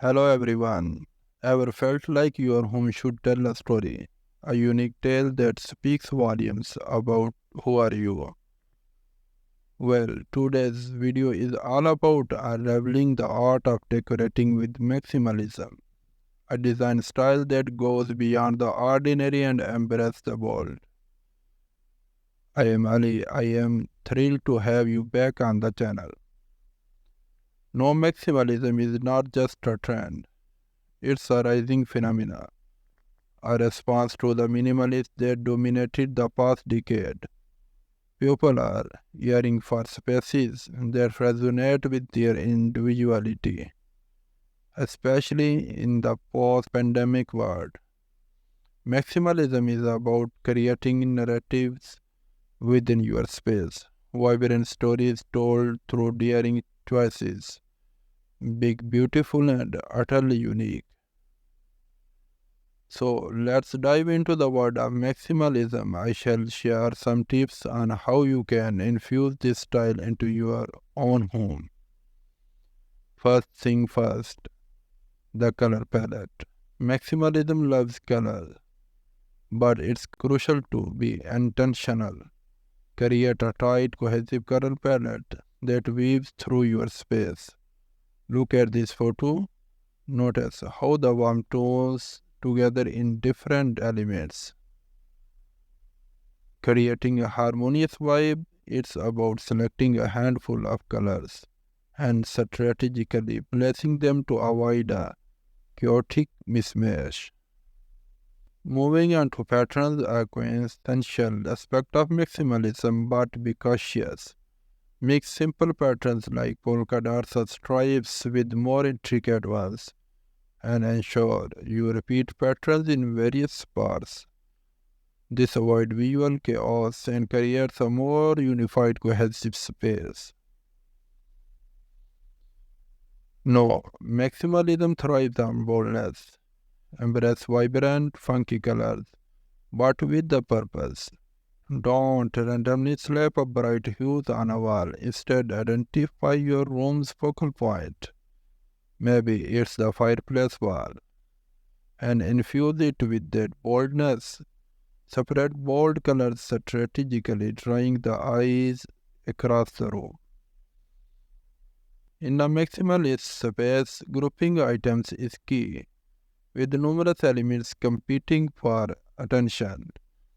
Hello everyone. Ever felt like your home should tell a story? A unique tale that speaks volumes about who are you? Well, today's video is all about unraveling the art of decorating with maximalism, a design style that goes beyond the ordinary and embraces the bold. I am Ali. I am thrilled to have you back on the channel. No, maximalism is not just a trend, it's a rising phenomenon, a response to the minimalists that dominated the past decade. People are yearning for spaces that resonate with their individuality, especially in the post-pandemic world. Maximalism is about creating narratives within your space, vibrant stories told through daring choices, big, beautiful, and utterly unique. So let's dive into the world of maximalism. I shall share some tips on how you can infuse this style into your own home. First thing first, the color palette. Maximalism loves color, but it's crucial to be intentional. Create a tight, cohesive color palette that weaves through your space. Look at this photo. Notice how the warm tones together in different elements, creating a harmonious vibe. It's about selecting a handful of colors and strategically placing them to avoid a chaotic mismatch. Moving on to patterns, a quintessential aspect of maximalism, but be cautious. Mix simple patterns like polka dots or stripes with more intricate ones, and ensure you repeat patterns in various parts. This avoids visual chaos and creates a more unified, cohesive space. No, maximalism thrives on boldness. Embrace vibrant, funky colors, but with the purpose. Don't randomly slap a bright hues on a wall. Instead, identify your room's focal point. Maybe it's the fireplace wall, and infuse it with that boldness. Separate bold colors strategically, drawing the eyes across the room. In a maximalist space, grouping items is key, with numerous elements competing for attention.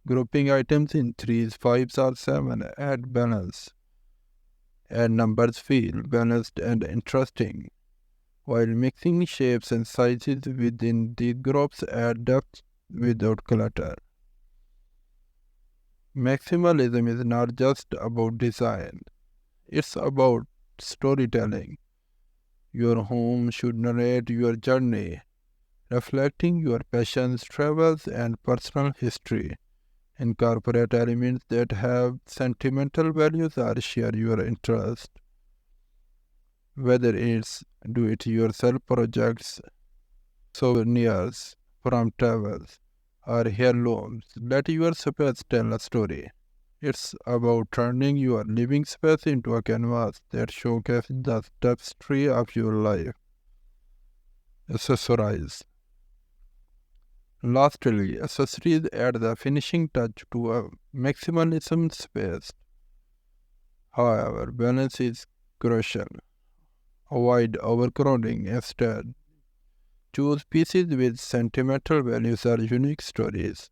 Grouping items in threes, fives, or seven add balance, and numbers feel balanced and interesting, while mixing shapes and sizes within the groups add depth without clutter. Maximalism is not just about design, it's about storytelling. Your home should narrate your journey, reflecting your passions, travels, and personal history. Incorporate elements that have sentimental values or share your interest. Whether it's do-it-yourself projects, souvenirs from travels, or heirlooms, let your space tell a story. It's about turning your living space into a canvas that showcases the tapestry of your life. Accessorize. Lastly, accessories add the finishing touch to a maximalism space. However, balance is crucial. Avoid overcrowding. Instead, choose pieces with sentimental values or unique stories.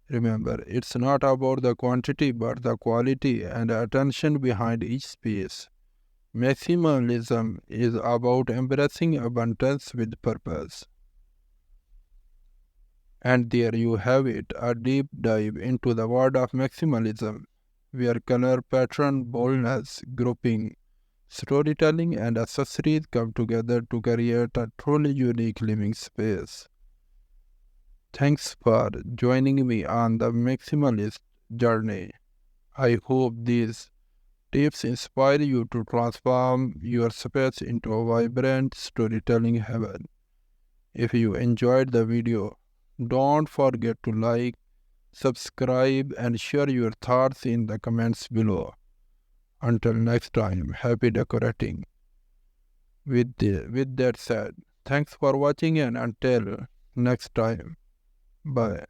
Remember, it's not about the quantity but the quality and attention behind each piece. Maximalism is about embracing abundance with purpose. And there you have it, a deep dive into the world of maximalism, where color, pattern, boldness, grouping, storytelling, and accessories come together to create a truly unique living space. Thanks for joining me on the maximalist journey. I hope these tips inspire you to transform your space into a vibrant storytelling heaven. If you enjoyed the video, don't forget to like, subscribe, and share your thoughts in the comments below. Until next time, happy decorating. With that said, thanks for watching and until next time. Bye.